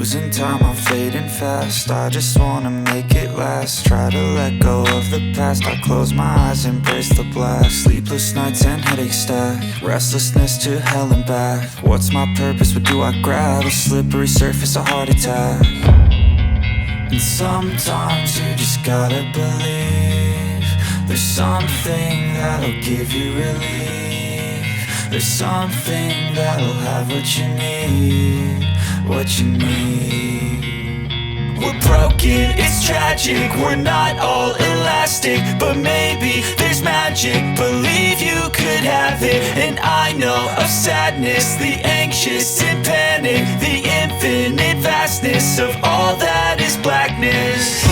losing time, I'm fading fast. I just wanna make it last. Try to let go of the past. I close my eyes, embrace the blast. Sleepless nights and headaches stack. Restlessness to hell and back. What's my purpose? What do I grab? A slippery surface, a heart attack. And sometimes you just gotta believe there's something that'll give you relief. There's something that'll have what you need, what you need. We're broken, it's tragic, we're not all elastic, but maybe there's magic. Believe you could have it. And I know of sadness, the anxious and panic, the infinite vastness of all that is blackness.